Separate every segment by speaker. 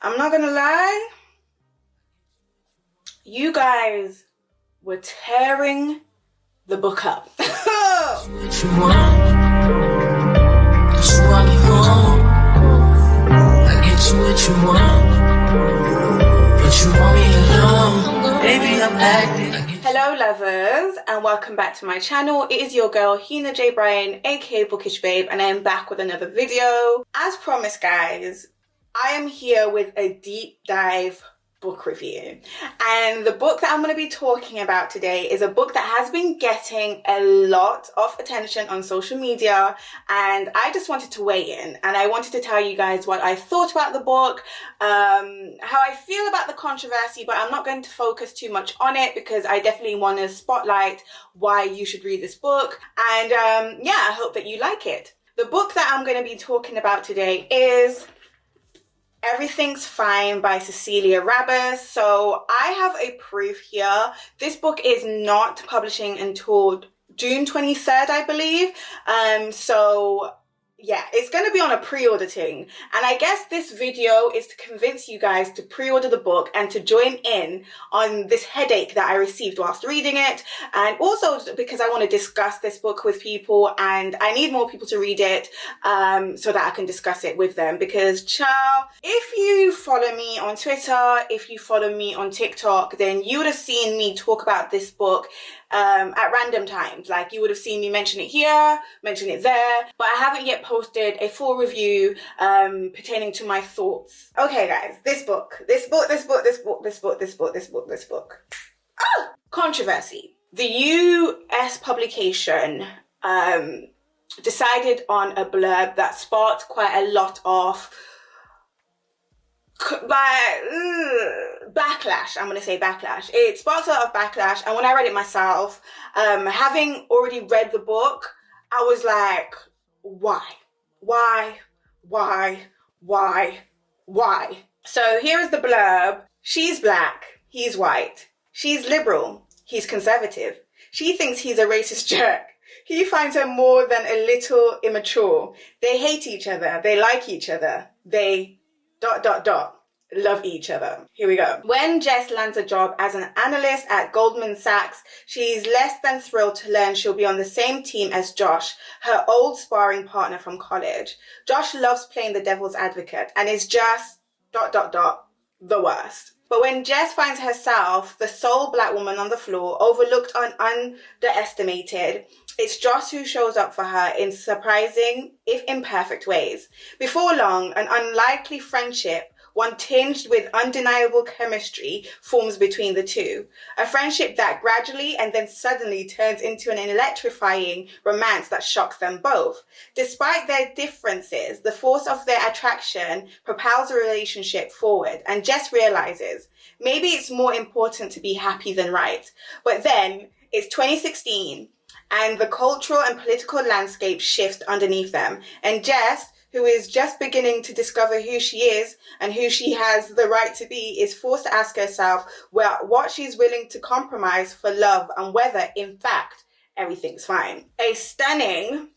Speaker 1: I'm not gonna lie, you guys were tearing the book up. Hello lovers, and welcome back to my channel. It is your girl Hena J aka Bookish Babe, and I am back with another video. As promised, guys, I am here with a deep dive book review, and the book that I'm going to be talking about today is a book that has been getting a lot of attention on social media, and I just wanted to weigh in and I wanted to tell you guys what I thought about the book, how I feel about the controversy, but I'm not going to focus too much on it because I definitely want to spotlight why you should read this book, and yeah, I hope that you like it. The book that I'm going to be talking about today is Everything's Fine by Cecilia Rabess. So I have a proof here. This book is not publishing until June 23rd, I believe. So yeah, it's going to be on a pre-order thing. And I guess this video is to convince you guys to pre-order the book and to join in on this headache that I received whilst reading it. And also because I want to discuss this book with people, and I need more people to read it so that I can discuss it with them. Because child, if you follow me on Twitter, if you follow me on TikTok, then you would have seen me talk about this book at random times. Like, you would have seen me mention it here, mention it there, but I haven't yet posted a full review pertaining to my thoughts. Okay guys, this book. Controversy. The US publication decided on a blurb that sparked quite a lot of backlash. I'm gonna say backlash. It sparked a lot of backlash, and when I read it myself, having already read the book, I was like, why? So here is the blurb. She's black, he's white. She's liberal, he's conservative. She thinks he's a racist jerk. He finds her more than a little immature. They hate each other, they like each other, they ... love each other. Here we go. When Jess lands a job as an analyst at Goldman Sachs, she's less than thrilled to learn she'll be on the same team as Josh, her old sparring partner from college. Josh loves playing the devil's advocate and is just ... the worst. But when Jess finds herself the sole black woman on the floor, overlooked and underestimated, it's Josh who shows up for her in surprising, if imperfect ways. Before long, an unlikely friendship, one tinged with undeniable chemistry, forms between the two. A friendship that gradually and then suddenly turns into an electrifying romance that shocks them both. Despite their differences, the force of their attraction propels the relationship forward, and Jess realizes maybe it's more important to be happy than right. But then it's 2016, and the cultural and political landscape shifts underneath them, and Jess, who is just beginning to discover who she is and who she has the right to be, is forced to ask herself what she's willing to compromise for love and whether, in fact, everything's fine. A stunning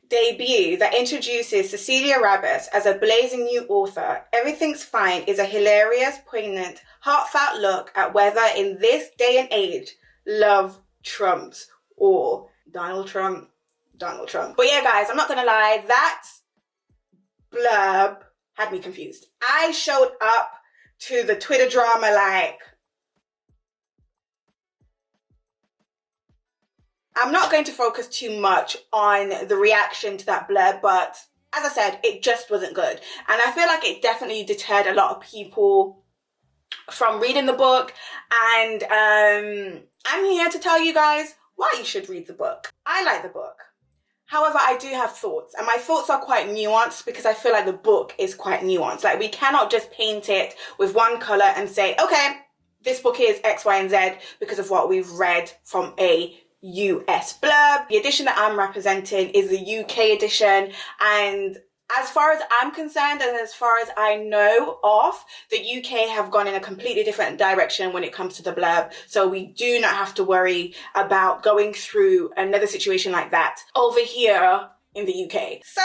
Speaker 1: debut that introduces Cecilia Rabess as a blazing new author, Everything's Fine is a hilarious, poignant, heartfelt look at whether in this day and age, love trumps or Donald Trump. But yeah, guys, I'm not gonna lie, that blurb had me confused. I showed up to the Twitter drama like, I'm not going to focus too much on the reaction to that blurb, but as I said, it just wasn't good. And I feel like it definitely deterred a lot of people from reading the book. And I'm here to tell you guys why you should read the book. I like the book. However, I do have thoughts, and my thoughts are quite nuanced because I feel like the book is quite nuanced. Like, we cannot just paint it with one color and say, okay, this book is X, Y, and Z because of what we've read from a US blurb. The edition that I'm representing is the UK edition, and as far as I'm concerned and as far as I know of, the UK have gone in a completely different direction when it comes to the blurb. So we do not have to worry about going through another situation like that. Over here, in the UK. So.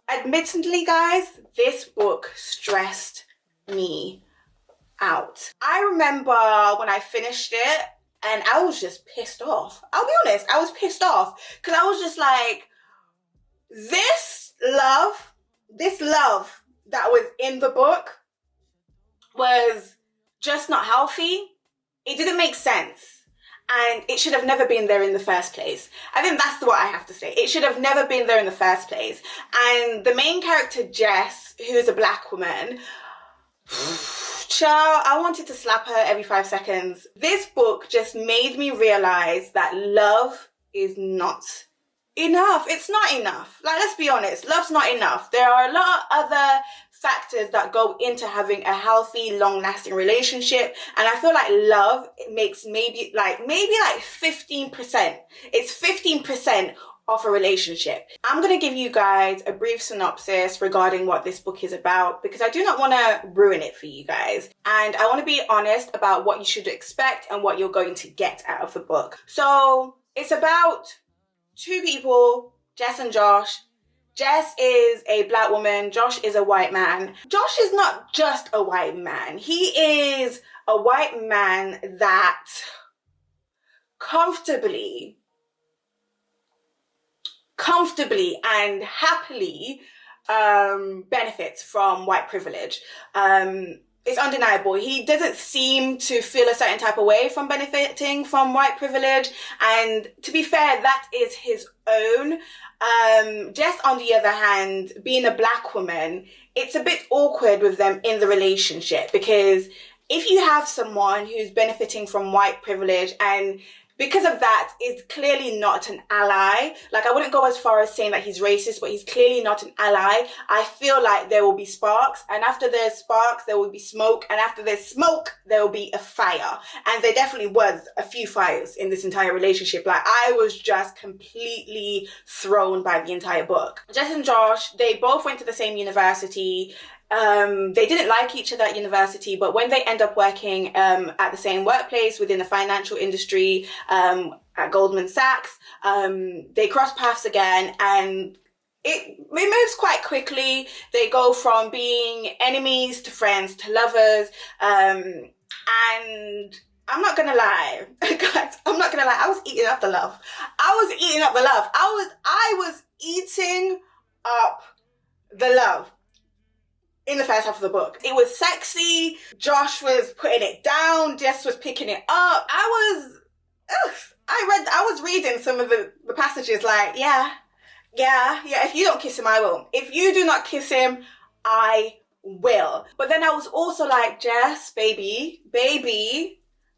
Speaker 1: Admittedly, guys, this book stressed me out. I remember when I finished it and I was just pissed off. I'll be honest, I was pissed off because I was just like, this love that was in the book was just not healthy. It didn't make sense. And it should have never been there in the first place. I think that's what I have to say. It should have never been there in the first place. And the main character, Jess, who is a black woman, child, I wanted to slap her every 5 seconds. This book just made me realize that love is not enough. It's not enough. Like, let's be honest, love's not enough. There are a lot of other factors that go into having a healthy, long-lasting relationship, and I feel like love makes maybe like 15%. It's 15% of a relationship. I'm going to give you guys a brief synopsis regarding what this book is about because I do not want to ruin it for you guys, and I want to be honest about what you should expect and what you're going to get out of the book. So it's about two people, Jess and Josh. Jess is a black woman. Josh is a white man. Josh is not just a white man. He is a white man that comfortably and happily benefits from white privilege. It's undeniable. He doesn't seem to feel a certain type of way from benefiting from white privilege. And to be fair, that is his own. Jess, on the other hand, being a black woman, it's a bit awkward with them in the relationship because if you have someone who's benefiting from white privilege and because of that is clearly not an ally, like I wouldn't go as far as saying that he's racist, but he's clearly not an ally. I feel like there will be sparks, and after there's sparks, there will be smoke, and after there's smoke, there will be a fire. And there definitely was a few fires in this entire relationship. Like, I was just completely thrown by the entire book. Jess and Josh, they both went to the same university. They didn't like each other at university, but when they end up working at the same workplace within the financial industry at Goldman Sachs, they cross paths again, and it moves quite quickly. They go from being enemies to friends to lovers, and I'm not gonna lie, guys, I'm not gonna lie, I was eating up the love. I was eating up the love in the first half of the book. It was sexy. Josh was putting it down. Jess was picking it up. I was reading some of the passages like, yeah, if you don't kiss him, I will. If you do not kiss him, I will. But then I was also like, Jess, baby,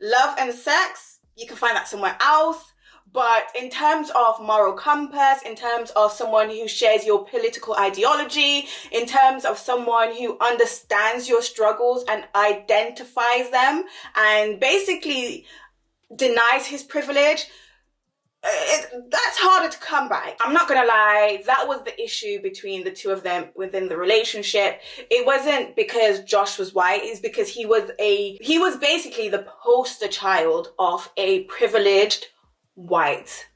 Speaker 1: love and sex, you can find that somewhere else. But in terms of moral compass, in terms of someone who shares your political ideology, in terms of someone who understands your struggles and identifies them and basically denies his privilege, that's harder to come by. I'm not gonna lie, that was the issue between the two of them within the relationship. It wasn't because Josh was white, it's because he was basically the poster child of a privileged white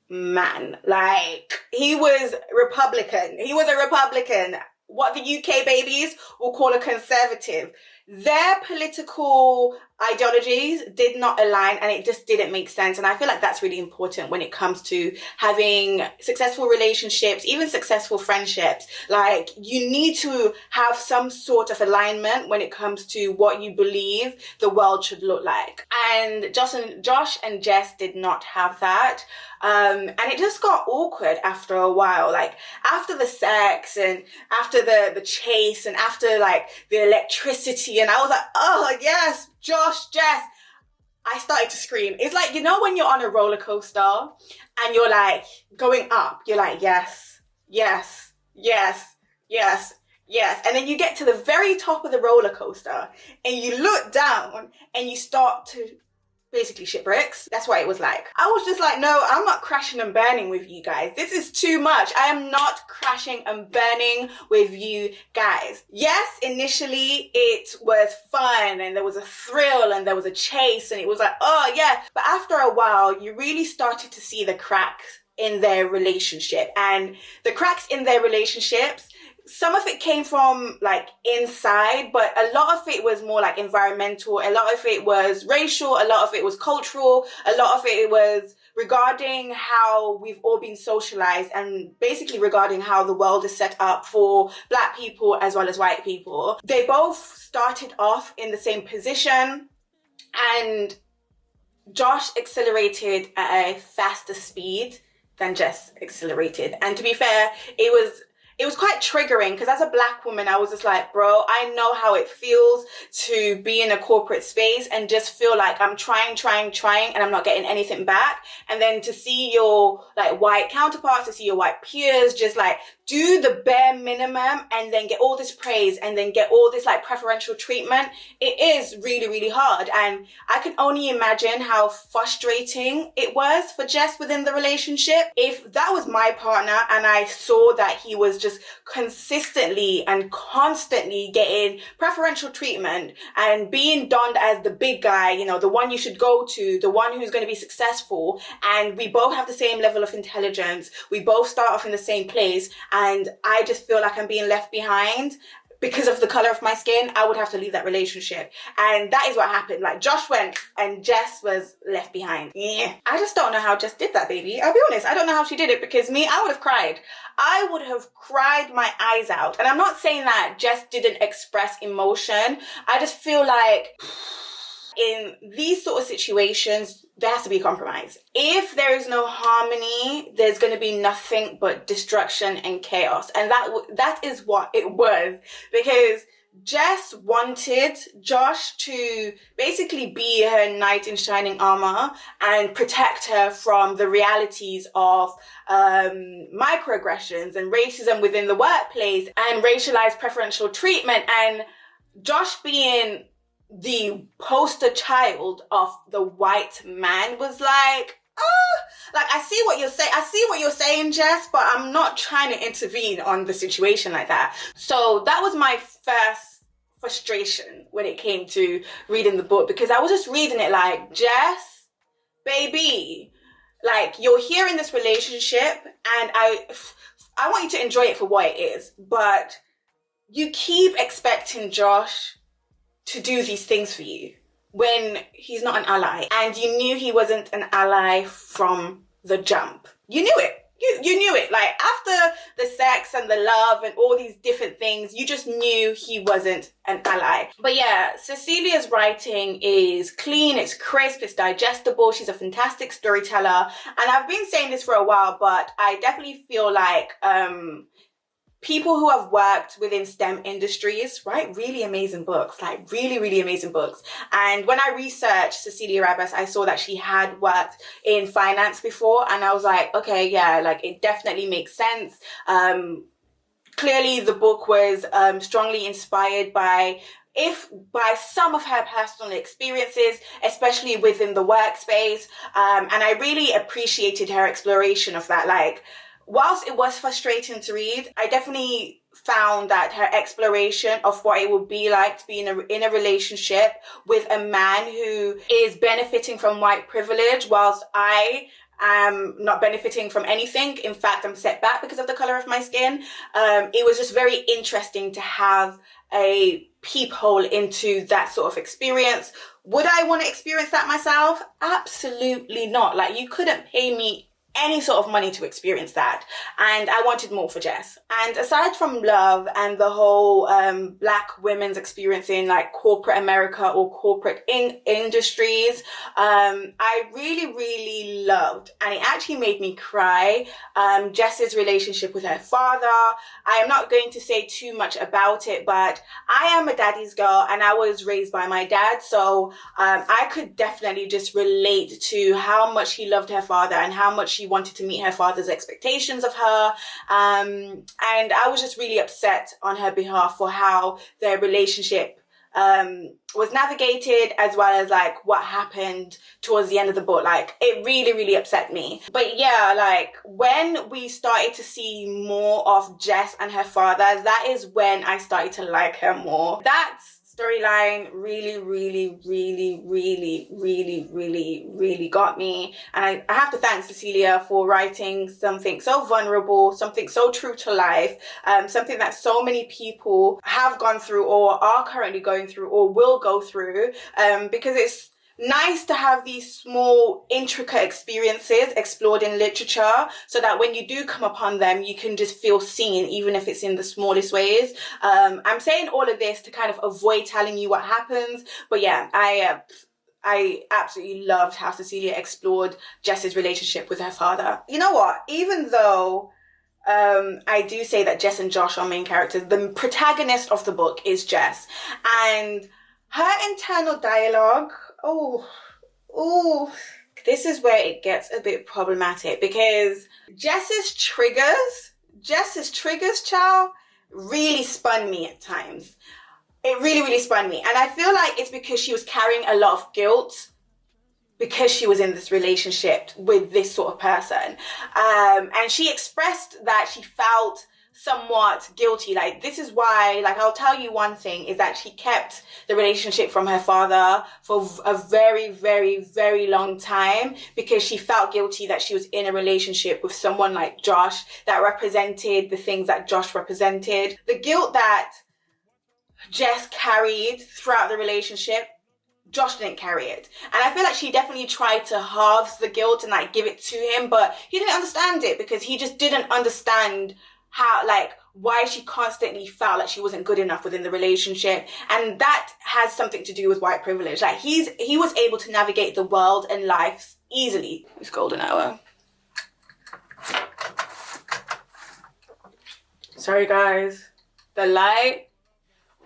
Speaker 1: man. Like, he was Republican. He was a Republican. What the UK babies will call a conservative. Their political ideologies did not align, and it just didn't make sense. And I feel like that's really important when it comes to having successful relationships, even successful friendships. Like, you need to have some sort of alignment when it comes to what you believe the world should look like. And Josh and Jess did not have that. And it just got awkward after a while. Like, after the sex and after the chase and after like the electricity, and I was like, oh yes, Josh, Jess, I started to scream. It's like, you know when you're on a roller coaster and you're like going up, you're like, yes, yes, yes, yes, yes. And then you get to the very top of the roller coaster and you look down and you start to basically shit bricks. That's what it was like. I was just like, no, I'm not crashing and burning with you guys. This is too much. I am not crashing and burning with you guys. Yes, initially it was fun and there was a thrill and there was a chase and it was like, oh yeah. But after a while, you really started to see the cracks in their relationship. And the cracks in their relationships, some of it came from like inside, but a lot of it was more like environmental. A lot of it was racial. A lot of it was cultural. A lot of it was regarding how we've all been socialized, and basically regarding how the world is set up for Black people as well as white people. They both started off in the same position, and Josh accelerated at a faster speed than Jess accelerated. And to be fair, it was quite triggering, because as a Black woman, I was just like, bro, I know how it feels to be in a corporate space and just feel like I'm trying, and I'm not getting anything back. And then to see your like white counterparts, to see your white peers just like do the bare minimum and then get all this praise and then get all this like preferential treatment, it is really, really hard. And I can only imagine how frustrating it was for Jess within the relationship. If that was my partner and I saw that he was just consistently and constantly getting preferential treatment and being donned as the big guy, you know, the one you should go to, the one who's going to be successful, and we both have the same level of intelligence, we both start off in the same place, and I just feel like I'm being left behind because of the color of my skin, I would have to leave that relationship. And that is what happened. Like, Josh went and Jess was left behind. Yeah. I just don't know how Jess did that, baby. I'll be honest, I don't know how she did it, because me, I would have cried. I would have cried my eyes out. And I'm not saying that Jess didn't express emotion. I just feel like in these sort of situations, there has to be a compromise. If there is no harmony, there's going to be nothing but destruction and chaos. And that is what it was, because Jess wanted Josh to basically be her knight in shining armor and protect her from the realities of microaggressions and racism within the workplace and racialized preferential treatment. And Josh, being the poster child of the white man, was like, like, I see what you're saying, Jess, but I'm not trying to intervene on the situation like that. So that was my first frustration when it came to reading the book, because I was just reading it like, Jess, baby, like, you're here in this relationship and I want you to enjoy it for what it is, but you keep expecting Josh to do these things for you when he's not an ally. And you knew he wasn't an ally from the jump. You knew it. You knew it. Like, after the sex and the love and all these different things, you just knew he wasn't an ally. But yeah, Cecilia's writing is clean, it's crisp, it's digestible. She's a fantastic storyteller. And I've been saying this for a while, but I definitely feel like people who have worked within STEM industries write really amazing books, like really, really amazing books. And when I researched Cecilia Rabess, I saw that she had worked in finance before, and I was like, okay, yeah, like, it definitely makes sense. Clearly the book was strongly inspired by some of her personal experiences, especially within the workspace. And I really appreciated her exploration of that. Like, whilst it was frustrating to read, I definitely found that her exploration of what it would be like to be in a relationship with a man who is benefiting from white privilege, whilst I am not benefiting from anything. In fact, I'm set back because of the color of my skin. It was just very interesting to have a peephole into that sort of experience. Would I want to experience that myself? Absolutely not. Like, you couldn't pay me any sort of money to experience that, and I wanted more for Jess. And aside from love and the whole Black women's experience in like corporate America or corporate industries, I really, really loved, and it actually made me cry, Jess's relationship with her father. I am not going to say too much about it, but I am a daddy's girl and I was raised by my dad, so I could definitely just relate to how much he loved her father and how much she wanted to meet her father's expectations of her. And I was just really upset on her behalf for how their relationship was navigated, as well as like what happened towards the end of the book. Like, it really, really upset me. But yeah, like, when we started to see more of Jess and her father, that is when I started to like her more. That storyline really got me. And I have to thank Cecilia for writing something so vulnerable, something so true to life, something that so many people have gone through or are currently going through or will go through, because it's nice to have these small, intricate experiences explored in literature so that when you do come upon them, you can just feel seen, even if it's in the smallest ways. I'm saying all of this to kind of avoid telling you what happens, but yeah, I absolutely loved how Cecilia explored Jess's relationship with her father. You know what? Even though I do say that Jess and Josh are main characters, the protagonist of the book is Jess, and her internal dialogue, this is where it gets a bit problematic, because Jess's triggers, child, really spun me at times. It really spun me. And I feel like it's because she was carrying a lot of guilt because she was in this relationship with this sort of person. And she expressed that she felt somewhat guilty. Like, this is why, like, I'll tell you one thing, is that she kept the relationship from her father for a very long time because she felt guilty that she was in a relationship with someone like Josh that represented the things that Josh represented. The guilt that Jess carried throughout the relationship, Josh didn't carry it. And I feel like she definitely tried to halve the guilt and like give it to him, but he didn't understand it because he just didn't understand how, like, why she constantly felt like she wasn't good enough within the relationship. And that has something to do with white privilege. Like, he was able to navigate the world and life easily. It's golden hour. Sorry guys, the light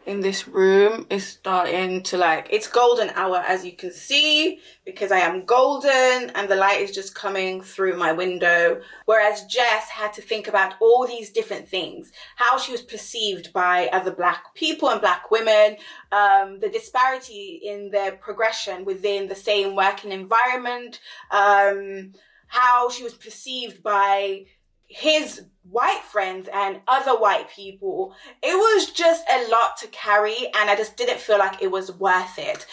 Speaker 1: in this room is starting to, like, it's golden hour, as you can see, because I am golden and the light is just coming through my window. Whereas Jess had to think about all these different things, how she was perceived by other Black people and Black women, the disparity in their progression within the same working environment, how she was perceived by his white friends and other white people. It was just a lot to carry, and I just didn't feel like it was worth it.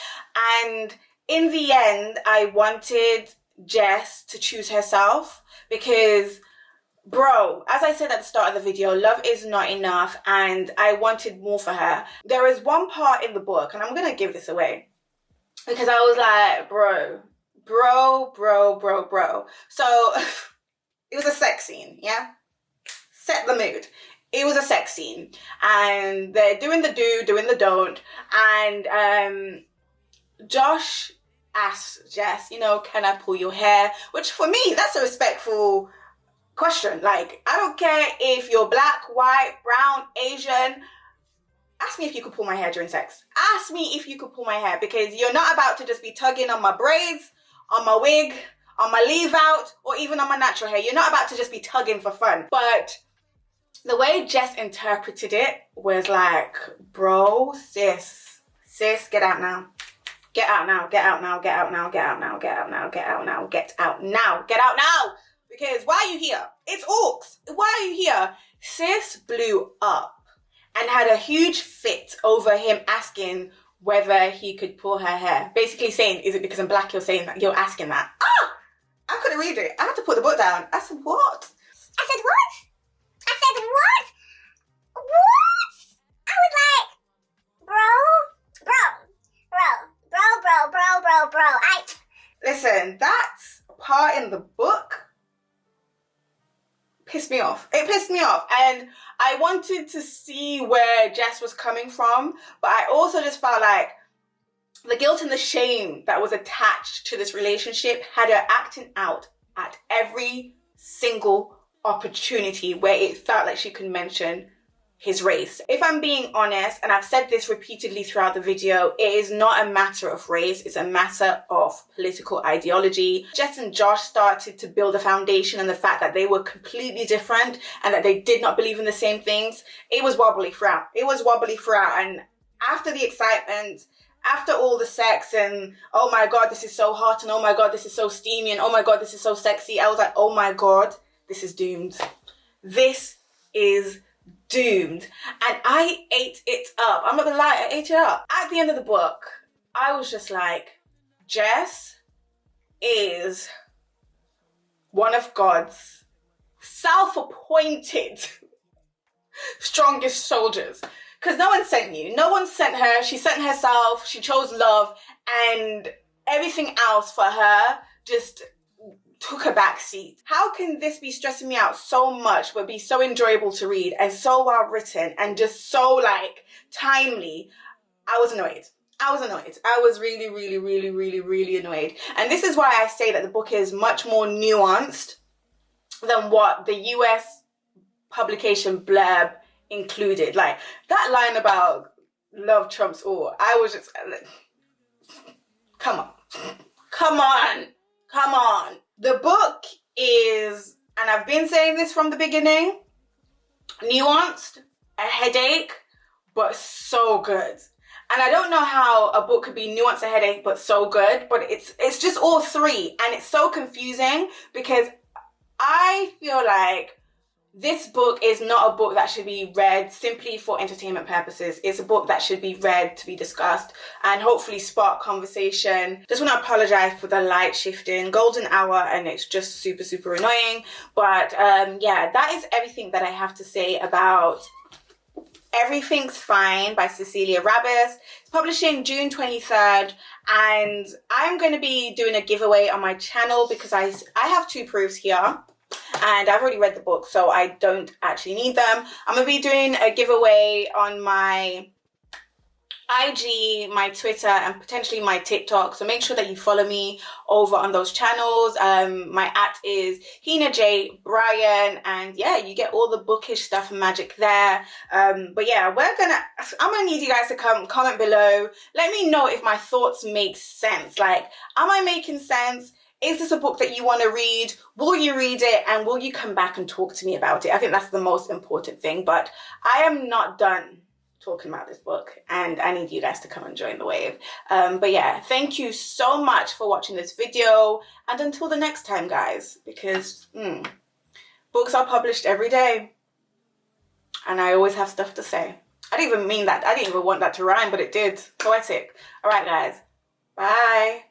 Speaker 1: And in the end, I wanted Jess to choose herself because, bro, as I said at the start of the video, love is not enough, and I wanted more for her. There is one part in the book, and I'm gonna give this away, because I was like, bro. So it was a sex scene, yeah? Set the mood. It was a sex scene. And they're doing the do, doing the don't. And Josh asked Jess, you know, can I pull your hair? Which for me, that's a respectful question. Like, I don't care if you're Black, white, brown, Asian. Ask me if you could pull my hair during sex. Ask me if you could pull my hair, because you're not about to just be tugging on my braids, on my wig, on my leave out, or even on my natural hair. You're not about to just be tugging for fun. But the way Jess interpreted it was like, bro, sis, get out now. Get out now, get out now, get out now, get out now, get out now, get out now, get out now, get out now. Because why are you here? It's orcs. Why are you here? Sis blew up and had a huge fit over him asking whether he could pull her hair. Basically saying, is it because I'm Black you're saying that? You're asking that. I couldn't read it. I had to put the book down. I said, what? I said, what? I said, what? What? I was like, bro. Listen, that part in the book pissed me off. It pissed me off. And I wanted to see where Jess was coming from, but I also just felt like the guilt and the shame that was attached to this relationship had her acting out at every single opportunity where it felt like she could mention his race. If I'm being honest, and I've said this repeatedly throughout the video, it is not a matter of race, it's a matter of political ideology. Jess and Josh started to build a foundation on the fact that they were completely different and that they did not believe in the same things. It was wobbly throughout. And after the excitement, after all the sex and, oh my God, this is so hot, and oh my God, this is so steamy, and oh my God, this is so sexy, I was like, oh my God, this is doomed. This is doomed. And I ate it up. I'm not gonna lie, I ate it up. At at the end of the book, I was just like, Jess is one of God's self-appointed strongest soldiers. Because no one sent you. No one sent her. She sent herself. She chose love. And everything else for her just took a back seat. How can this be stressing me out so much but be so enjoyable to read and so well written and just so like timely? I was annoyed. I was really, really, really, really, really annoyed. And this is why I say that the book is much more nuanced than what the US publication blurb included. Like that line about love trumps all. I was just like, come on. The book is, and I've been saying this from the beginning, nuanced, a headache, but so good. And I don't know how a book could be nuanced, a headache, but so good, but it's just all three. And it's so confusing because I feel like this book is not a book that should be read simply for entertainment purposes. It's a book that should be read to be discussed and hopefully spark conversation. Just want to apologize for the light shifting, golden hour, and it's just super, super annoying. But yeah, that is everything that I have to say about Everything's Fine by Cecilia Rabess. It's publishing June 23rd, and I'm going to be doing a giveaway on my channel because I have 2 proofs here. And I've already read the book, so I don't actually need them. I'm going to be doing a giveaway on my IG, my Twitter, and potentially my TikTok. So make sure that you follow me over on those channels. My @ is Hena J Brian, and yeah, you get all the bookish stuff and magic there. But yeah, I'm gonna need you guys to comment below. Let me know if my thoughts make sense. Like, am I making sense? Is this a book that you want to read? Will you read it? And will you come back and talk to me about it? I think that's the most important thing. But I am not done talking about this book, and I need you guys to come and join the wave. But yeah, thank you so much for watching this video. And until the next time, guys, because books are published every day. And I always have stuff to say. I didn't even mean that. I didn't even want that to rhyme, but it did. Poetic. All right, guys. Bye.